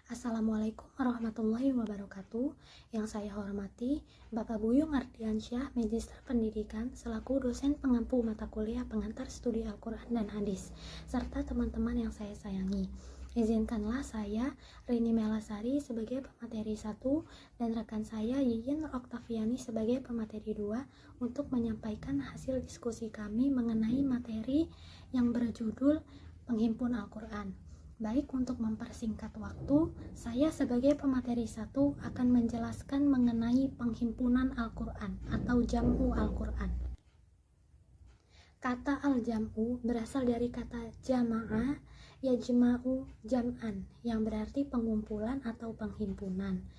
Assalamualaikum warahmatullahi wabarakatuh. Yang saya hormati Bapak Buyung Ardiansyah, Magister Pendidikan selaku dosen pengampu mata kuliah pengantar studi Al-Quran dan Hadis, serta teman-teman yang saya sayangi. Izinkanlah saya, Rini Melasari, sebagai pemateri 1 dan rekan saya, Yiyin Oktaviani, sebagai pemateri 2 untuk menyampaikan hasil diskusi kami mengenai materi yang berjudul Penghimpun Al-Quran. Baik, untuk mempersingkat waktu, saya sebagai pemateri 1 akan menjelaskan mengenai penghimpunan Al-Quran atau jam'u Al-Quran. Kata al-jam'u berasal dari kata jama'a, yajma'u jam'an, yang berarti pengumpulan atau penghimpunan.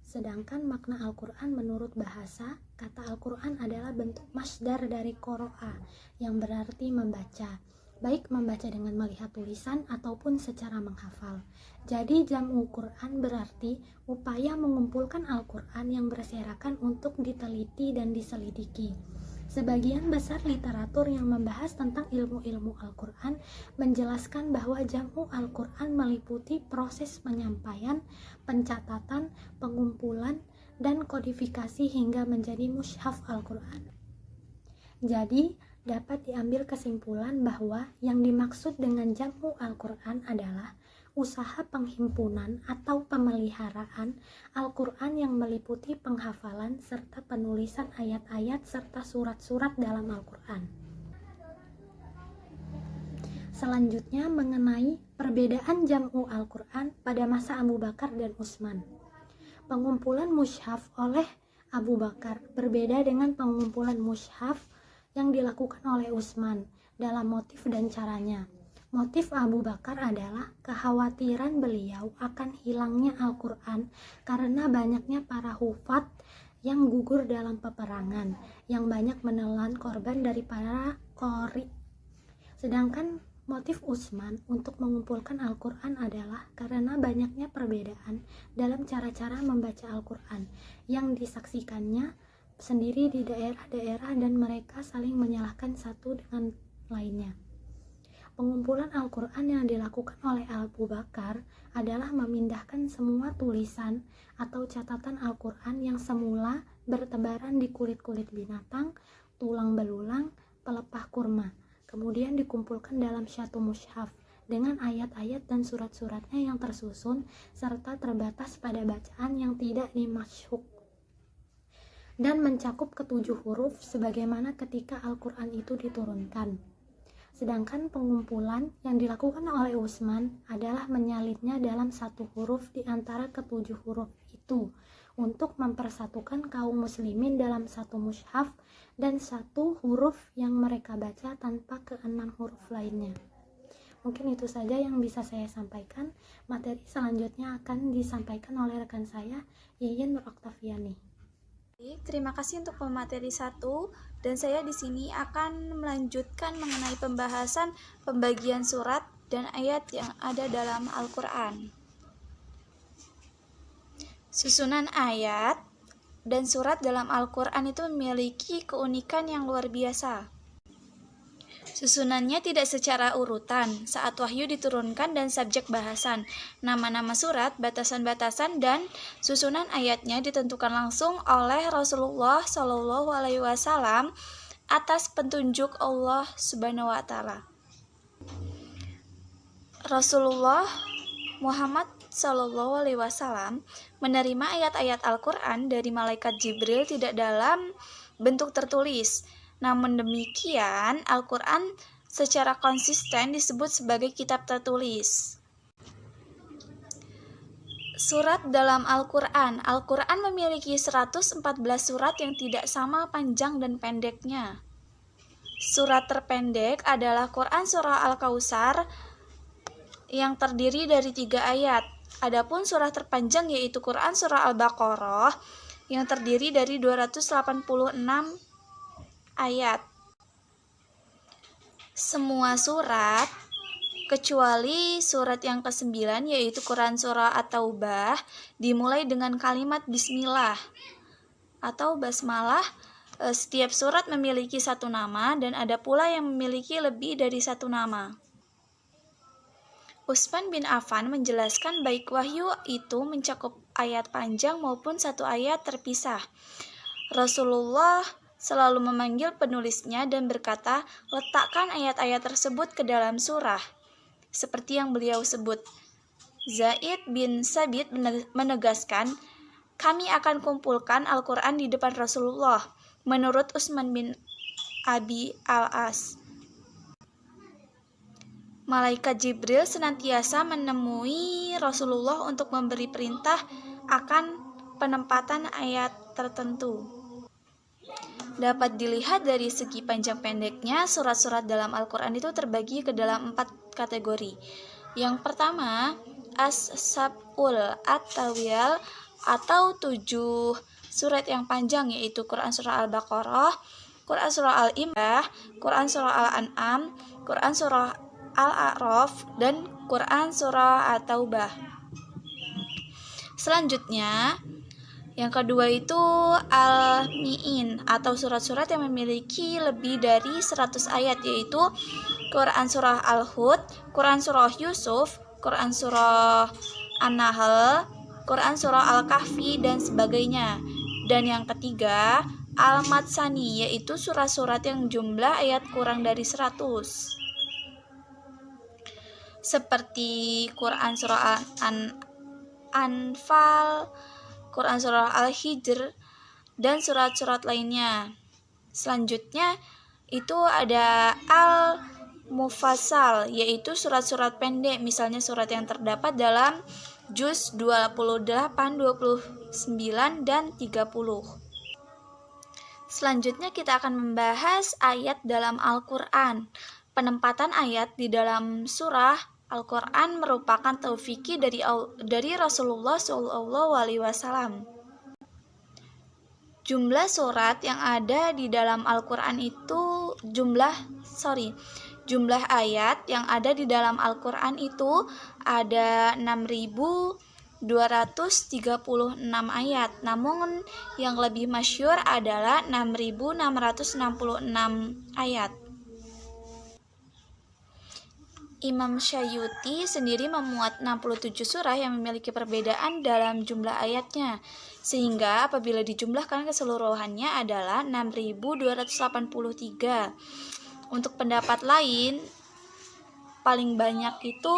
Sedangkan makna Al-Quran menurut bahasa, kata Al-Quran adalah bentuk masdar dari qoro'a, yang berarti membaca, baik membaca dengan melihat tulisan ataupun secara menghafal. Jadi jam'u Quran berarti upaya mengumpulkan Al-Quran yang berserakan untuk diteliti dan diselidiki. Sebagian besar literatur yang membahas tentang ilmu-ilmu Al-Quran menjelaskan bahwa jam'u Al-Quran meliputi proses penyampaian, pencatatan, pengumpulan, dan kodifikasi hingga menjadi mushaf Al-Quran. Jadi, dapat diambil kesimpulan bahwa yang dimaksud dengan jam'u Al-Quran adalah usaha penghimpunan atau pemeliharaan Al-Quran yang meliputi penghafalan serta penulisan ayat-ayat serta surat-surat dalam Al-Quran. Selanjutnya mengenai perbedaan jam'u Al-Quran pada masa Abu Bakar dan Utsman. Pengumpulan mushaf oleh Abu Bakar berbeda dengan pengumpulan mushaf yang dilakukan oleh Utsman dalam motif dan caranya. Motif Abu Bakar adalah kekhawatiran beliau akan hilangnya Al-Quran karena banyaknya para hufat yang gugur dalam peperangan, yang banyak menelan korban dari para qori. Sedangkan motif Utsman untuk mengumpulkan Al-Quran adalah karena banyaknya perbedaan dalam cara-cara membaca Al-Quran yang disaksikannya sendiri di daerah-daerah dan mereka saling menyalahkan satu dengan lainnya. Pengumpulan Al-Quran yang dilakukan oleh Abu Bakar adalah memindahkan semua tulisan atau catatan Al-Quran yang semula bertebaran di kulit-kulit binatang, tulang belulang, pelepah kurma, kemudian dikumpulkan dalam satu mushaf dengan ayat-ayat dan surat-suratnya yang tersusun serta terbatas pada bacaan yang tidak dimasyhuk dan mencakup ketujuh huruf sebagaimana ketika Al-Quran itu diturunkan. Sedangkan pengumpulan yang dilakukan oleh Utsman adalah menyalitnya dalam satu huruf di antara ketujuh huruf itu untuk mempersatukan kaum muslimin dalam satu mushaf dan satu huruf yang mereka baca tanpa keenam huruf lainnya. Mungkin itu saja yang bisa saya sampaikan. Materi selanjutnya akan disampaikan oleh rekan saya, Yiyin Oktaviani. Terima kasih untuk pemateri 1 dan saya di sini akan melanjutkan mengenai pembahasan pembagian surat dan ayat yang ada dalam Al-Quran. Susunan ayat dan surat dalam Al-Quran itu memiliki keunikan yang luar biasa. Susunannya tidak secara urutan saat wahyu diturunkan dan subjek bahasan. Nama-nama surat, batasan-batasan, dan susunan ayatnya ditentukan langsung oleh Rasulullah SAW atas petunjuk Allah Subhanahu wa Ta'ala. Rasulullah Muhammad SAW menerima ayat-ayat Al-Quran dari malaikat Jibril tidak dalam bentuk tertulis. Namun demikian, Al-Quran secara konsisten disebut sebagai kitab tertulis. Surat dalam Al-Quran. Al-Quran memiliki 114 surat yang tidak sama panjang dan pendeknya. Surat terpendek adalah Quran Surah Al-Kautsar yang terdiri dari 3 ayat. Adapun surah terpanjang yaitu Quran Surah Al-Baqarah yang terdiri dari 286 ayat. Semua surat kecuali surat yang ke-9 yaitu Quran Surah At-Taubah dimulai dengan kalimat Bismillah atau Basmalah. Setiap surat memiliki satu nama dan ada pula yang memiliki lebih dari satu nama. Utsman bin Affan menjelaskan baik wahyu itu mencakup ayat panjang maupun satu ayat terpisah. Rasulullah selalu memanggil penulisnya dan berkata, letakkan ayat-ayat tersebut ke dalam surah. Seperti yang beliau sebut. Zaid bin Sabit menegaskan, kami akan kumpulkan Al-Quran di depan Rasulullah, menurut Utsman bin Abi al-As. Malaikat Jibril senantiasa menemui Rasulullah untuk memberi perintah akan penempatan ayat tertentu. Dapat dilihat dari segi panjang pendeknya, surat-surat dalam Al-Quran itu terbagi ke dalam 4 kategori. Yang pertama, As-Sab'ul At-Tawil atau 7 surat yang panjang, yaitu Quran Surah Al-Baqarah, Quran Surah Al-Imrah, Quran Surah Al-An'am, Quran Surah Al-A'raf, dan Quran Surah At-Taubah. Selanjutnya, yang kedua itu Al-Mi'in atau surat-surat yang memiliki lebih dari 100 ayat, yaitu Quran Surah Al-Hud, Quran Surah Yusuf, Quran Surah An-Nahl, Quran Surah Al-Kahfi, dan sebagainya. Dan yang ketiga Al-Matsani, yaitu surat-surat yang jumlah ayat kurang dari 100. Seperti Quran Surah Anfal, Quran Surah Al-Hijr, dan surat-surat lainnya. Selanjutnya itu ada Al-Mufassal, yaitu surat-surat pendek, misalnya surat yang terdapat dalam juz 28, 29, dan 30. Selanjutnya kita akan membahas ayat dalam Al-Quran. Penempatan ayat di dalam surah Al-Quran merupakan taufiki dari Rasulullah SAW. Jumlah surat yang ada di dalam Al-Quran itu jumlah ayat yang ada di dalam Al-Quran itu ada 6.236 ayat. Namun yang lebih masyhur adalah 6.666 ayat. Imam Syayuti sendiri memuat 67 surah yang memiliki perbedaan dalam jumlah ayatnya, sehingga apabila dijumlahkan keseluruhannya adalah 6.283. Untuk pendapat lain, paling banyak itu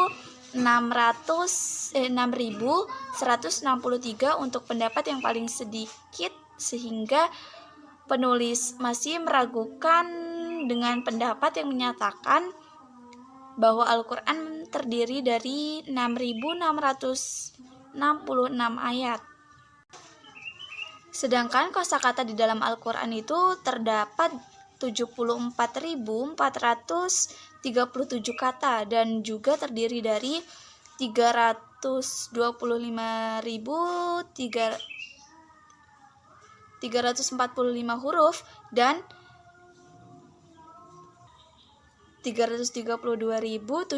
6.163 untuk pendapat yang paling sedikit, sehingga penulis masih meragukan dengan pendapat yang menyatakan bahwa Al-Quran terdiri dari 6.666 ayat. Sedangkan kosakata di dalam Al-Quran itu terdapat 74.437 kata dan juga terdiri dari 325.345 huruf dan 332.795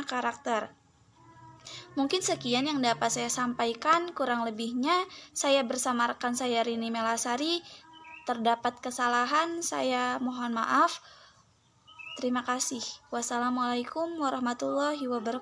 karakter. Mungkin sekian yang dapat saya sampaikan, kurang lebihnya saya bersama rekan saya Rini Melasari. Terdapat kesalahan, saya mohon maaf. Terima kasih. Wassalamualaikum warahmatullahi wabarakatuh.